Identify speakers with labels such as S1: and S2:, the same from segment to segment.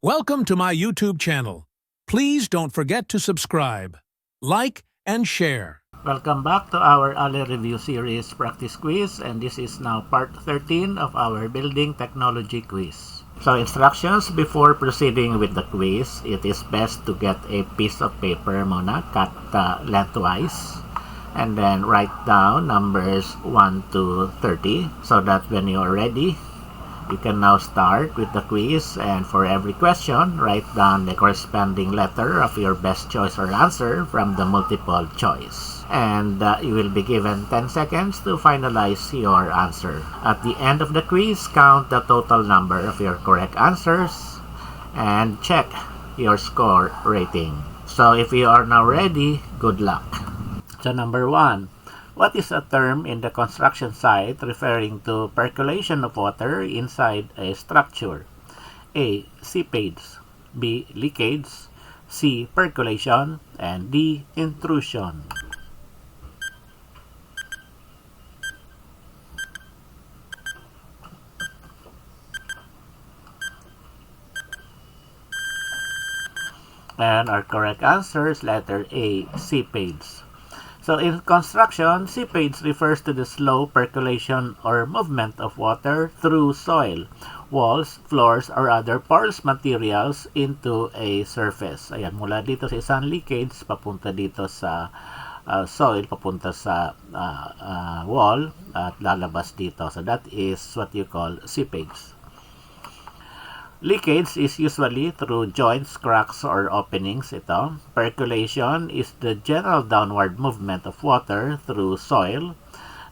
S1: Welcome to my YouTube channel. Please don't forget to subscribe, like, and share.
S2: Welcome back to our Ali Review Series Practice Quiz, and this is now part 13 of our Building Technology Quiz. So instructions before proceeding with the quiz, it is best to get a piece of paper muna, cut lengthwise, and then write down numbers 1 to 30 so that when you are ready, you can now start with the quiz, and for every question, write down the corresponding letter of your best choice or answer from the multiple choice. And you will be given 10 seconds to finalize your answer. At the end of the quiz, count the total number of your correct answers and check your score rating. So if you are now ready, good luck. So number 1. What is a term in the construction site referring to percolation of water inside a structure? A. Seepage, B. Leakage, C. Percolation, and D. Intrusion. And our correct answer is letter A. Seepage. So in construction, seepage refers to the slow percolation or movement of water through soil, walls, floors, or other porous materials into a surface. Ayan, mula dito sa isang leakage, papunta dito sa soil, papunta sa wall, at lalabas dito. So that is what you call seepage. Leakage is usually through joints, cracks, or openings. Ito. Percolation is the general downward movement of water through soil,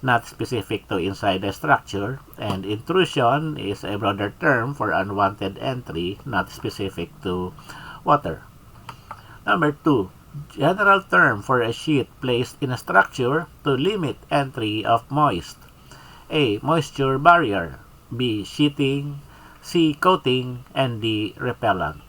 S2: not specific to inside a structure. And intrusion is a broader term for unwanted entry, not specific to water. Number 2. General term for a sheet placed in a structure to limit entry of moist. A. Moisture barrier. B. Sheeting. C. Coating, and D. Repellent.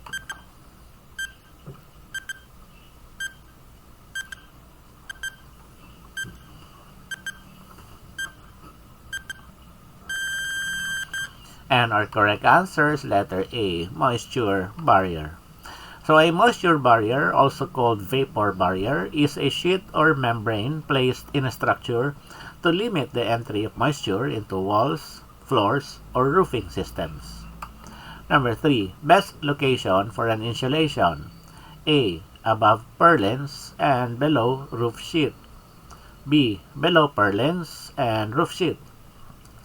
S2: And our correct answer is letter A. Moisture barrier. So a moisture barrier, also called vapor barrier, is a sheet or membrane placed in a structure to limit the entry of moisture into walls, floors, or roofing systems. Number 3. Best location for an insulation. A. Above purlins and below roof sheet. B. Below purlins and roof sheet.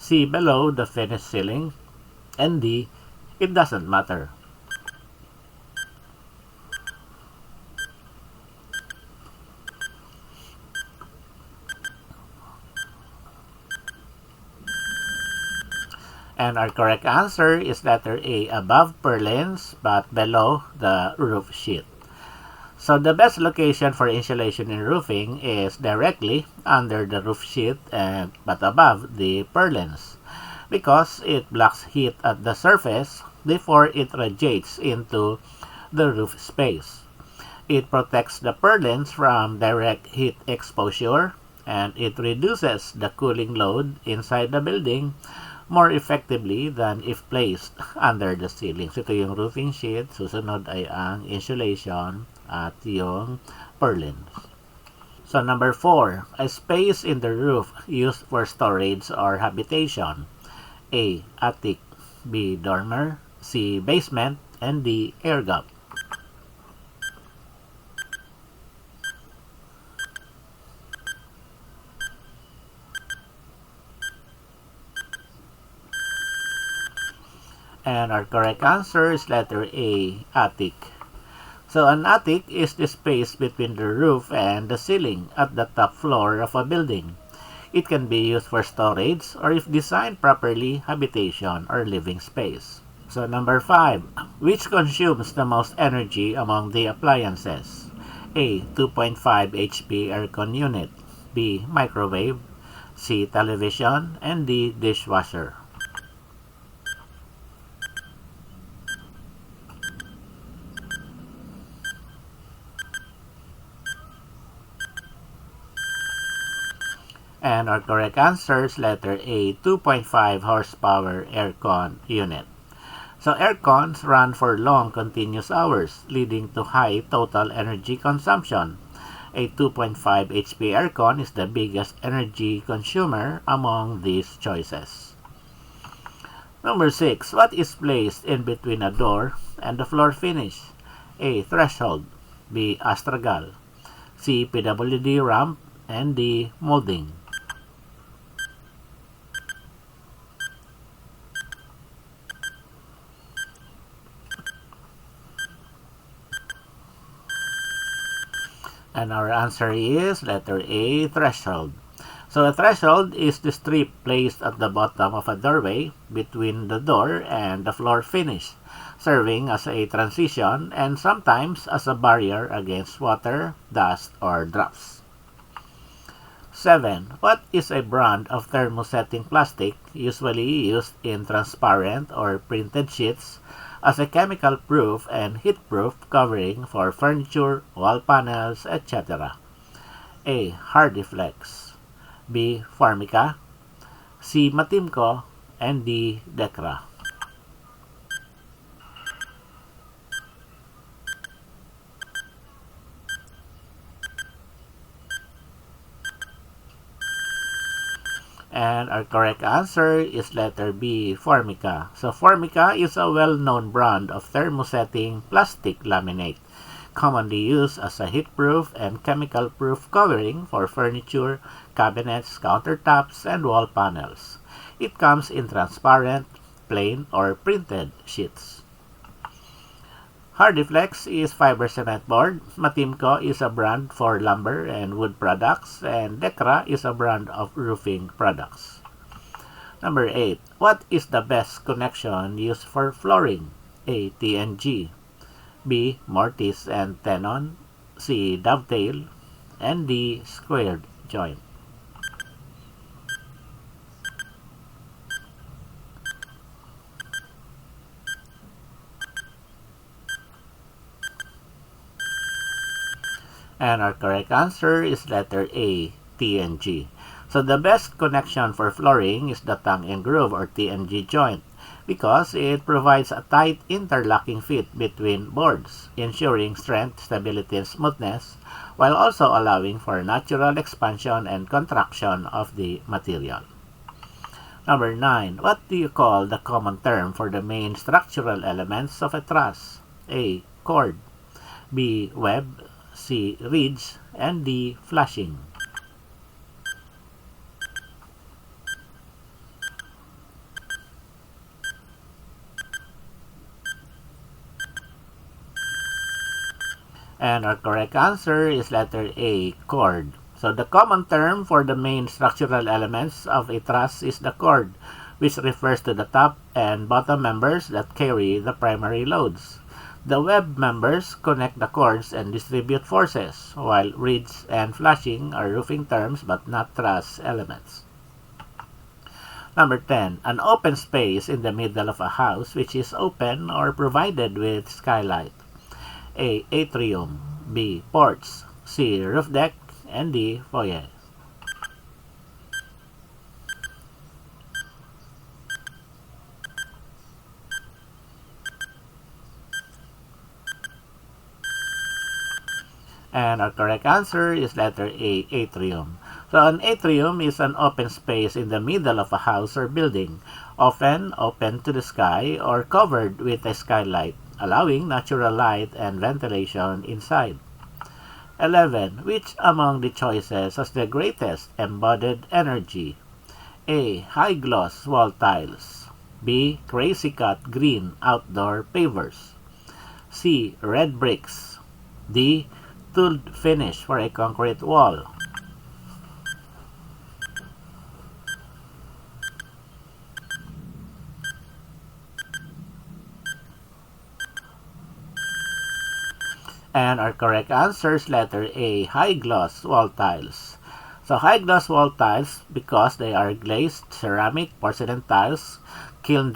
S2: C. Below the finished ceiling. And D. It doesn't matter. And our correct answer is letter A, above purlins but below the roof sheet. So the best location for insulation in roofing is directly under the roof sheet but above the purlins, because it blocks heat at the surface before it radiates into the roof space. It protects the purlins from direct heat exposure, and it reduces the cooling load inside the building more effectively than if placed under the ceiling. So ito yung roofing sheet, susunod ay ang insulation at yung purlins. So number 4, a space in the roof used for storage or habitation. A. Attic, B. Dormer, C. Basement, and D. Air gap. And our correct answer is letter A, attic. So an attic is the space between the roof and the ceiling at the top floor of a building. It can be used for storage or, if designed properly, habitation or living space. So number 5, which consumes the most energy among the appliances? A. 2.5 HP aircon unit. B. Microwave. C. Television. And D. Dishwasher. And our correct answer is letter A, 2.5 horsepower aircon unit. So aircons run for long continuous hours, leading to high total energy consumption. A 2.5 HP aircon is the biggest energy consumer among these choices. Number 6. What is placed in between a door and the floor finish? A. Threshold. B. Astragal. C. PWD ramp. And D. Molding. And our answer is letter A, threshold. So a threshold is the strip placed at the bottom of a doorway between the door and the floor finish, serving as a transition and sometimes as a barrier against water, dust, or drops. 7. What is a brand of thermosetting plastic usually used in transparent or printed sheets as a chemical-proof and heat-proof covering for furniture, wall panels, etc.? A. Hardiflex. B. Formica. C. Matimco. And D. Decra. And our correct answer is letter B, Formica. So Formica is a well-known brand of thermosetting plastic laminate, commonly used as a heat-proof and chemical-proof covering for furniture, cabinets, countertops, and wall panels. It comes in transparent, plain, or printed sheets. Hardiflex is fiber cement board. Matimco is a brand for lumber and wood products, and Decra is a brand of roofing products. Number 8. What is the best connection used for flooring? A. TNG. B. Mortise and tenon. C. Dovetail. And D. Squared joint. And our correct answer is letter A, TNG. So the best connection for flooring is the tongue and groove or TNG joint because it provides a tight interlocking fit between boards, ensuring strength, stability, and smoothness, while also allowing for natural expansion and contraction of the material. Number 9. What do you call the common term for the main structural elements of a truss? A. Cord. B. Web. C. Ridge. And D. Flashing. And our correct answer is letter A, cord. So the common term for the main structural elements of a truss is the cord, which refers to the top and bottom members that carry the primary loads. The web members connect the cords and distribute forces, while ridge and flashing are roofing terms but not truss elements. Number 10. An open space in the middle of a house which is open or provided with skylight. A. Atrium. B. Porch. C. Roof deck. And D. Foyer. And our correct answer is letter A, atrium. So an atrium is an open space in the middle of a house or building, often open to the sky or covered with a skylight, allowing natural light and ventilation inside. 11. Which among the choices has the greatest embodied energy? A. High gloss wall tiles. B. Crazy cut green outdoor pavers. C. Red bricks. D. Tooled finish for a concrete wall. And our correct answer is letter A, high gloss wall tiles. So high gloss wall tiles, because they are glazed ceramic porcelain tiles, kiln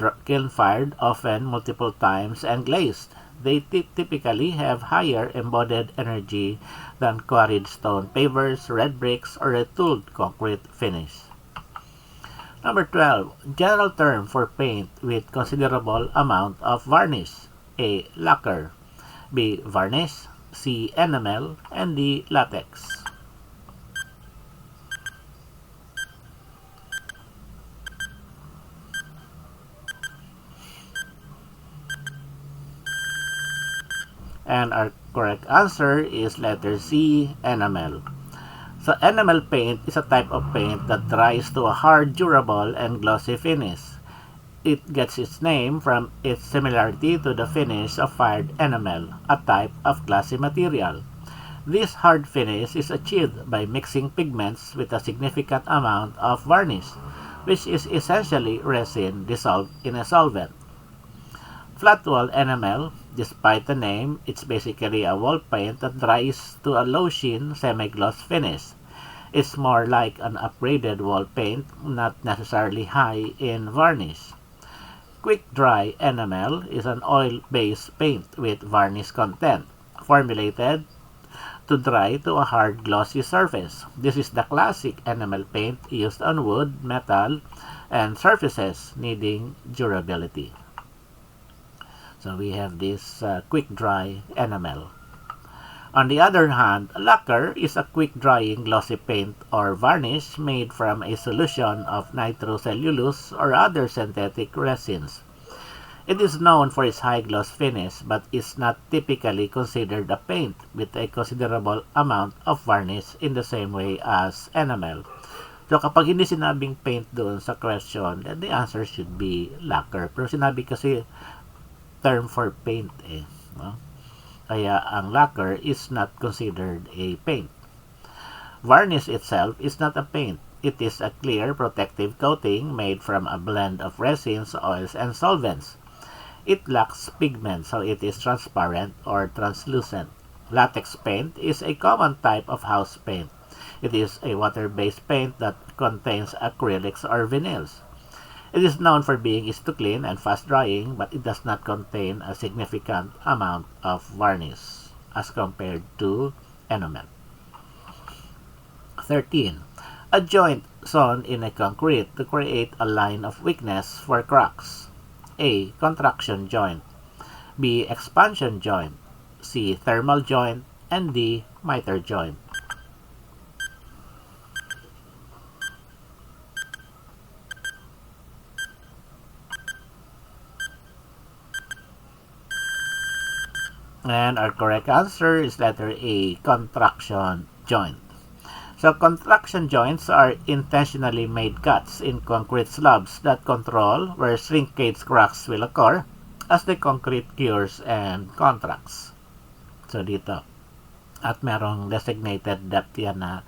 S2: fired often multiple times and glazed. They typically have higher embodied energy than quarried stone pavers, red bricks, or a tooled concrete finish. Number 12. General term for paint with considerable amount of varnish. A. Lacquer. B. Varnish. C. Enamel. And D. Latex. And our correct answer is letter C. Enamel. So enamel paint is a type of paint that dries to a hard, durable, and glossy finish. It gets its name from its similarity to the finish of fired enamel, a type of glassy material. This hard finish is achieved by mixing pigments with a significant amount of varnish, which is essentially resin dissolved in a solvent. Flat wall enamel, despite the name, it's basically a wall paint that dries to a low sheen semi-gloss finish. It's more like an upgraded wall paint, not necessarily high in varnish. Quick dry enamel is an oil-based paint with varnish content, formulated to dry to a hard glossy surface. This is the classic enamel paint used on wood, metal, and surfaces needing durability. So we have this quick dry enamel. On the other hand, lacquer is a quick drying glossy paint or varnish made from a solution of nitrocellulose or other synthetic resins. It is known for its high gloss finish but is not typically considered a paint with a considerable amount of varnish in the same way as enamel. So kapag hindi sinabing paint doon sa question, then the answer should be lacquer. Pero sinabi kasi term for paint no? Kaya ang lacquer is not considered a paint. Varnish itself is not a paint. It is a clear protective coating made from a blend of resins, oils, and solvents. It lacks pigment, so it is transparent or translucent. Latex paint is a common type of house paint. It is a water-based paint that contains acrylics or vinyls. It is known for being easy to clean and fast-drying, but it does not contain a significant amount of varnish as compared to enamel. 13. A joint sewn in a concrete to create a line of weakness for cracks. A. Contraction joint. B. Expansion joint. C. Thermal joint. And D. Miter joint. And our correct answer is letter A, contraction joint. So contraction joints are intentionally made cuts in concrete slabs that control where shrinkage cracks will occur as the concrete cures and contracts. So dito. At merong designated depth yan na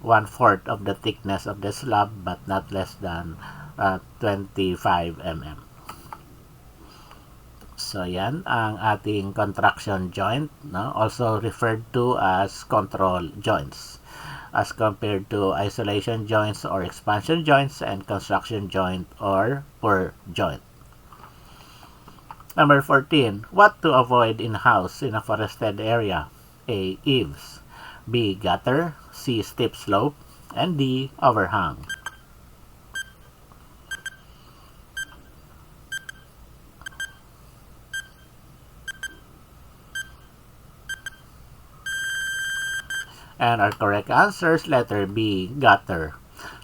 S2: 1/4 of the thickness of the slab but not less than 25 mm. So yan ang ating contraction joint, no? Also referred to as control joints, as compared to isolation joints or expansion joints and construction joint or purr joint. Number 14. What to avoid in-house in a forested area? A. Eaves. B. Gutter. C. Steep slope. And D. Overhang. And our correct answer is letter B, gutter.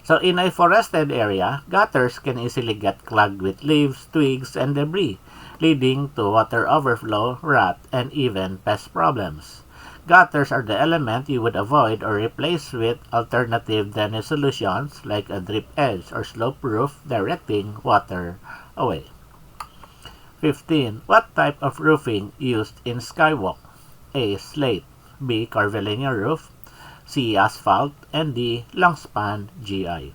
S2: So in a forested area, gutters can easily get clogged with leaves, twigs, and debris, leading to water overflow, rot, and even pest problems. Gutters are the element you would avoid or replace with alternative drainage solutions like a drip edge or slope roof directing water away. 15. What type of roofing used in skywalk? A. Slate. B. Curvilinear roof. C. Asphalt. And D. Longspan GI.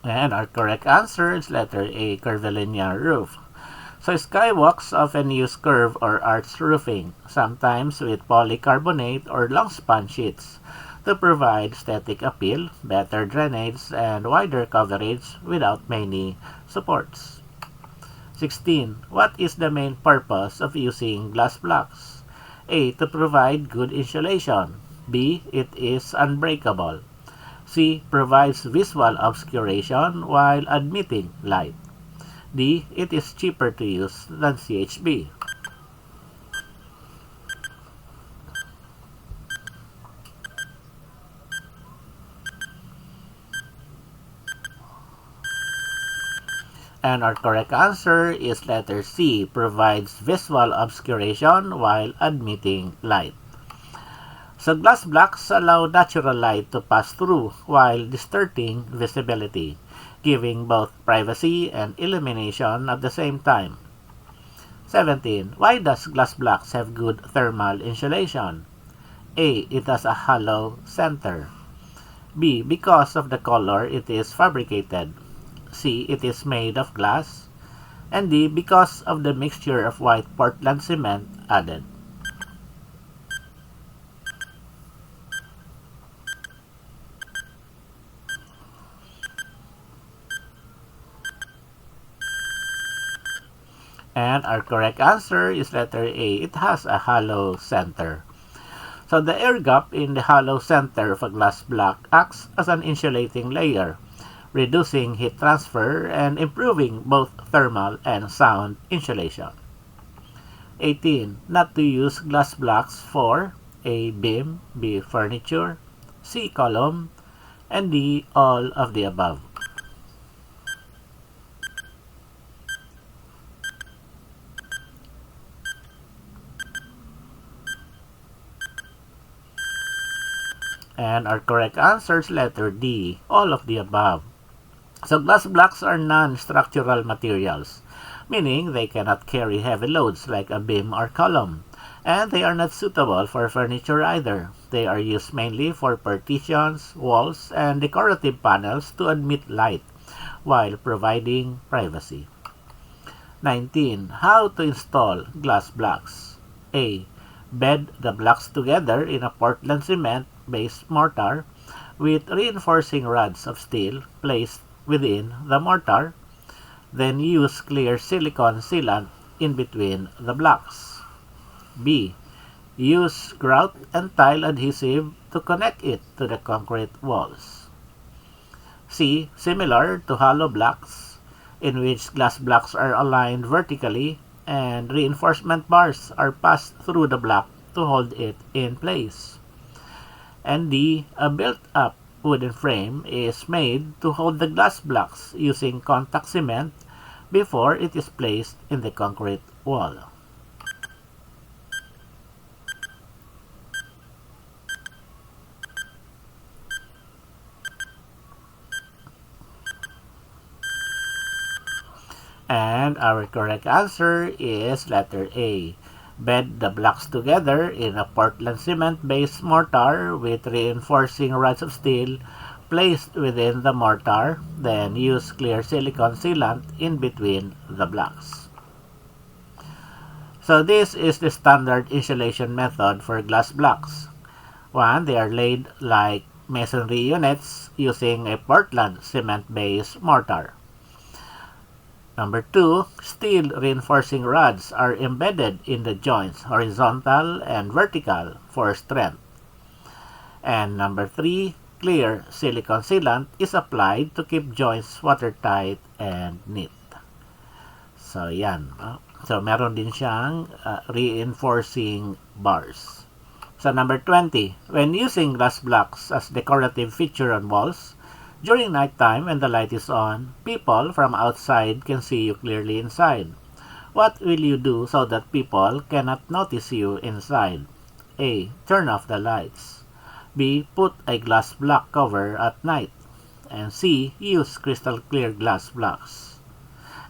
S2: And our correct answer is letter A, curvilinear roof. So skywalks often use curved or arched roofing, sometimes with polycarbonate or longspan sheets, to provide static appeal, better drainage, and wider coverage without many supports. 16. What is the main purpose of using glass blocks? A. To provide good insulation. B. It is unbreakable. C. Provides visual obscuration while admitting light. D. It is cheaper to use than CHB. And our correct answer is letter C, provides visual obscuration while admitting light. So glass blocks allow natural light to pass through while distorting visibility, giving both privacy and illumination at the same time. 17. Why does glass blocks have good thermal insulation? A. It has a hollow center. B. Because of the color it is fabricated. C. It is made of glass. And D. Because of the mixture of white Portland cement added. And our correct answer is letter A. It has a hollow center. So the air gap in the hollow center of a glass block acts as an insulating layer, reducing heat transfer and improving both thermal and sound insulation. 18. Not to use glass blocks for A. Beam, B. Furniture, C. Column, and D. All of the above. And our correct answer is letter D, all of the above. So glass blocks are non-structural materials, meaning they cannot carry heavy loads like a beam or column, and they are not suitable for furniture either. They are used mainly for partitions, walls, and decorative panels to admit light, while providing privacy. 19. How to install glass blocks? A. Bed the blocks together in a Portland cement-based mortar with reinforcing rods of steel placed within the mortar. Then use clear silicone sealant in between the blocks. B. Use grout and tile adhesive to connect it to the concrete walls. C. Similar to hollow blocks, in which glass blocks are aligned vertically and reinforcement bars are passed through the block to hold it in place. And D. A built-up wooden frame is made to hold the glass blocks using contact cement before it is placed in the concrete wall. And our correct answer is letter A. Bed the blocks together in a Portland cement-based mortar with reinforcing rods of steel placed within the mortar, then use clear silicone sealant in between the blocks. So this is the standard insulation method for glass blocks. 1. They are laid like masonry units using a Portland cement-based mortar. Number 2, steel reinforcing rods are embedded in the joints, horizontal and vertical, for strength. And number 3, clear silicone sealant is applied to keep joints watertight and neat. So yan. So meron din siyang reinforcing bars. So number 20, when using glass blocks as decorative feature on walls, during nighttime when the light is on, people from outside can see you clearly inside. What will you do so that people cannot notice you inside? A. Turn off the lights. B. Put a glass block cover at night. And C. Use crystal clear glass blocks.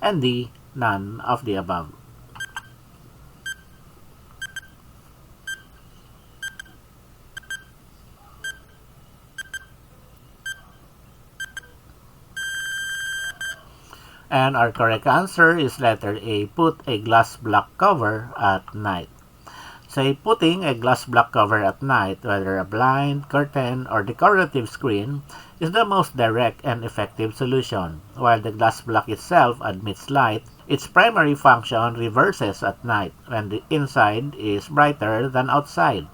S2: And D. None of the above. And our correct answer is letter A, put a glass block cover at night. Say putting a glass block cover at night, whether a blind, curtain, or decorative screen, is the most direct and effective solution. While the glass block itself admits light, its primary function reverses at night when the inside is brighter than outside.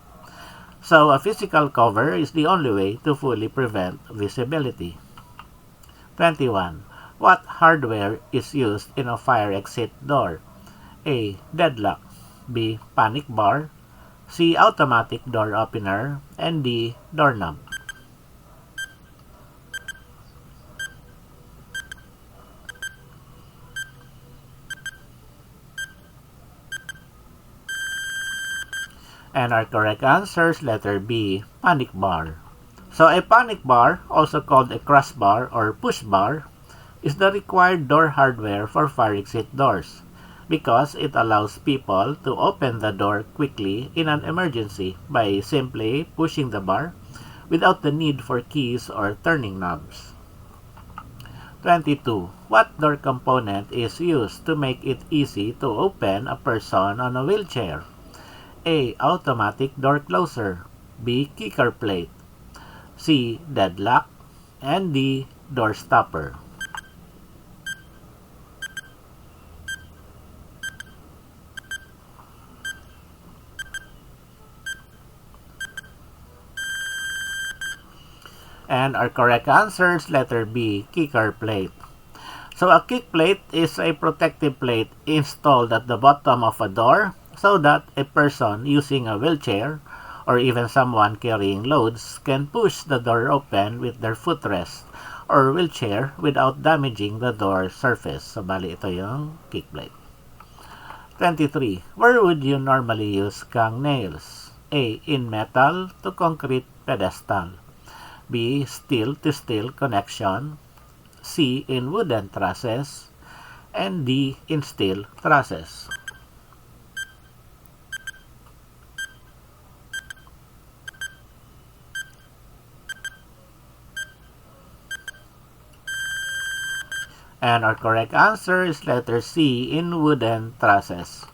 S2: So a physical cover is the only way to fully prevent visibility. 21. What hardware is used in a fire exit door? A. Deadlock. B. Panic bar. C. Automatic door opener. And D. Doorknob. And our correct answer is letter B. Panic bar. So a panic bar, also called a crossbar or push bar, is the required door hardware for fire exit doors because it allows people to open the door quickly in an emergency by simply pushing the bar without the need for keys or turning knobs. 22. What door component is used to make it easy to open a person on a wheelchair? A. Automatic door closer. B. Kicker plate. C. Deadlock. And D. Door stopper. And our correct answer is letter B. Kicker plate. So a kick plate is a protective plate installed at the bottom of a door so that a person using a wheelchair or even someone carrying loads can push the door open with their footrest or wheelchair without damaging the door surface. So bali ito yung kick plate. 23. Where would you normally use gang nails? A. In metal to concrete pedestal. B. Steel to steel connection. C. In wooden trusses. And D. In steel trusses. And our correct answer is letter C. In wooden trusses.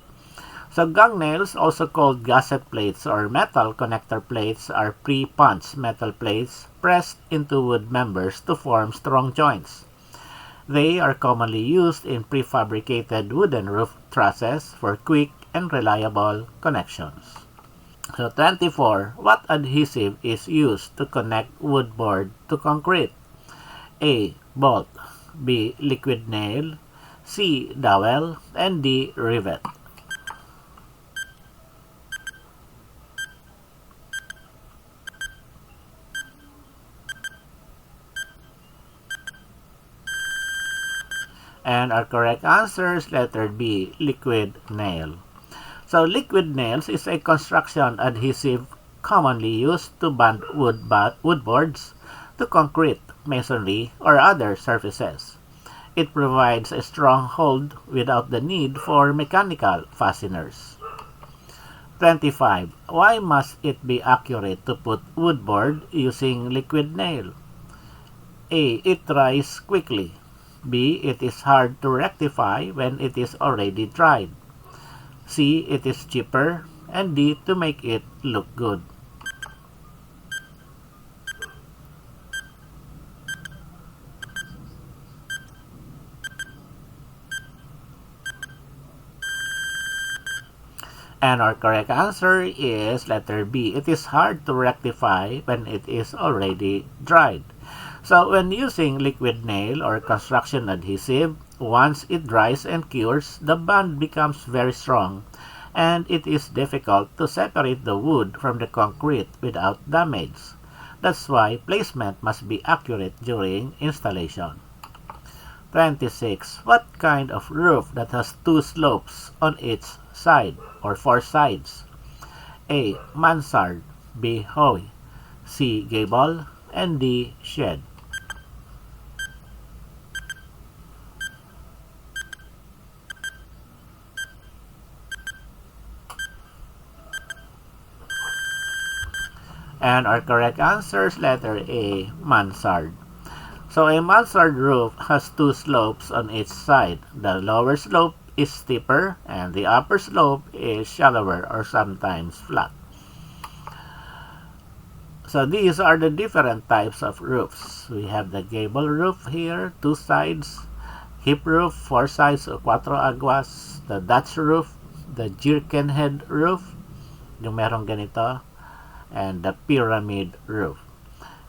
S2: So gang nails, also called gusset plates or metal connector plates, are pre-punched metal plates pressed into wood members to form strong joints. They are commonly used in prefabricated wooden roof trusses for quick and reliable connections. So 24. What adhesive is used to connect wood board to concrete? A. Bolt. B. Liquid nail. C. Dowel. And D. Rivet. And our correct answer is letter B. Liquid nail. So liquid nails is a construction adhesive commonly used to bond wood boards to concrete, masonry, or other surfaces. It provides a strong hold without the need for mechanical fasteners. 25. Why must it be accurate to put wood board using liquid nail? A. It dries quickly. B. It is hard to rectify when it is already dried. C. It is cheaper. And D. To make it look good. And our correct answer is letter B. It is hard to rectify when it is already dried. So when using liquid nail or construction adhesive, once it dries and cures, the bond becomes very strong and it is difficult to separate the wood from the concrete without damage. That's why placement must be accurate during installation. 26. What kind of roof that has two slopes on each side or four sides? A. Mansard. B. Hoy. C. Gable. And D. Shed. And our correct answer is letter A. Mansard. So a mansard roof has two slopes on each side. The lower slope is steeper and the upper slope is shallower or sometimes flat. So these are the different types of roofs. We have the gable roof here, 2 sides, hip roof, 4 sides o 4 aguas, the Dutch roof, the jerkin head roof, yung merong ganito, and the pyramid roof.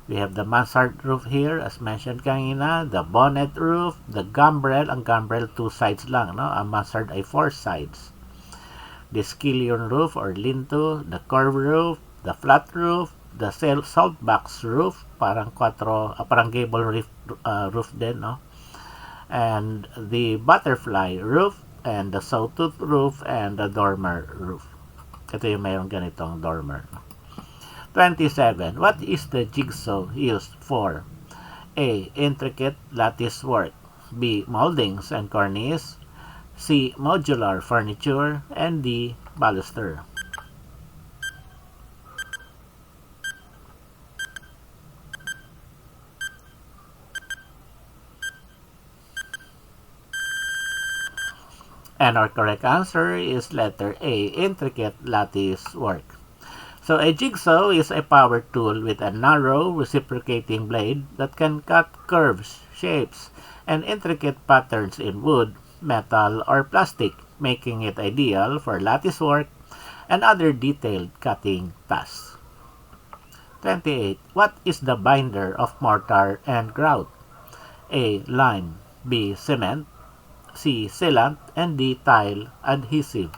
S2: We have the mansard roof here, as mentioned kanina, the bonnet roof, the gambrel, ang gambrel 2 sides lang, no? Ang mansard ay 4 sides. The skillion roof or linto, the curved roof, the flat roof, the saltbox roof, parang gable roof din, no? And the butterfly roof, and the sawtooth roof, and the dormer roof. Ito yung mayroong ganitong dormer. 27. What is the jigsaw used for? A. Intricate lattice work. B. Moldings and cornice. C. Modular furniture. And D. Baluster. And our correct answer is letter A. Intricate lattice work. So a jigsaw is a power tool with a narrow reciprocating blade that can cut curves, shapes, and intricate patterns in wood, metal, or plastic, making it ideal for lattice work and other detailed cutting tasks. 28. What is the binder of mortar and grout? A. Lime. B. Cement. C. Sealant. And D. Tile adhesive.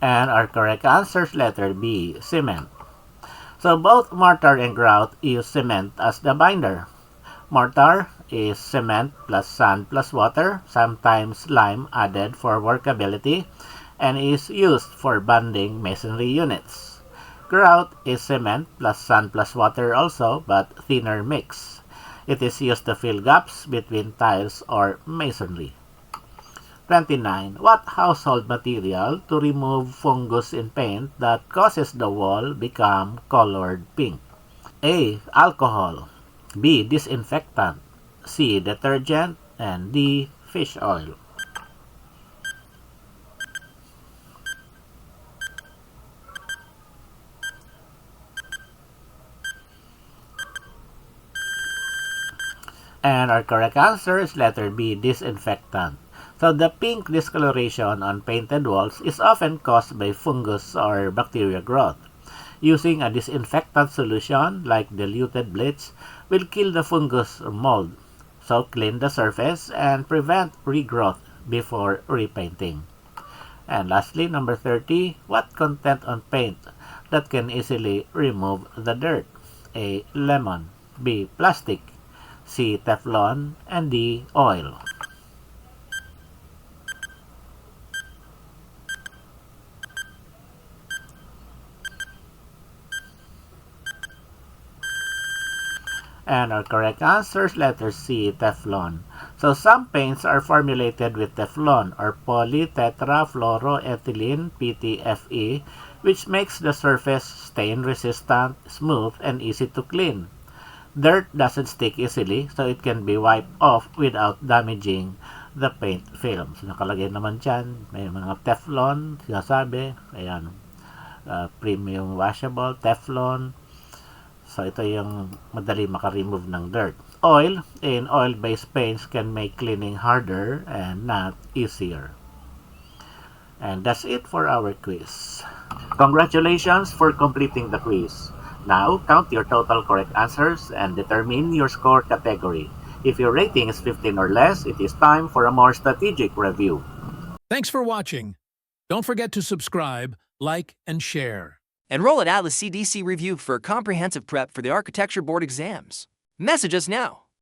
S2: And our correct answer is letter B, cement. So both mortar and grout use cement as the binder. Mortar is cement plus sand plus water, sometimes lime added for workability, and is used for bonding masonry units. Grout is cement plus sand plus water also, but thinner mix. It is used to fill gaps between tiles or masonry. 29. What household material to remove fungus in paint that causes the wall become colored pink? A. Alcohol. B. Disinfectant. C. Detergent. And D. Fish oil. And our correct answer is letter B. Disinfectant. So the pink discoloration on painted walls is often caused by fungus or bacteria growth. Using a disinfectant solution like diluted bleach will kill the fungus or mold. So clean the surface and prevent regrowth before repainting. And lastly, number 30, what content on paint that can easily remove the dirt? A. Lemon. B. Plastic. C. Teflon. And D. Oil. And our correct answer is letter C, Teflon. So some paints are formulated with Teflon or polytetrafluoroethylene PTFE, which makes the surface stain resistant, smooth, and easy to clean. Dirt doesn't stick easily, so it can be wiped off without damaging the paint film. So nakalagay naman dyan, may mga Teflon, sinasabi, ayan, premium washable, Teflon. So ito yung madali maka-remove ng dirt. Oil in oil-based paints can make cleaning harder and not easier. And that's it for our quiz. Congratulations for completing the quiz. Now, count your total correct answers and determine your score category. If your rating is 15 or less, it is time for a more strategic review.
S1: Thanks for watching. Don't forget to subscribe, like, and share.
S3: Enroll at Atlas CDC Review for a comprehensive prep for the Architecture Board exams. Message us now.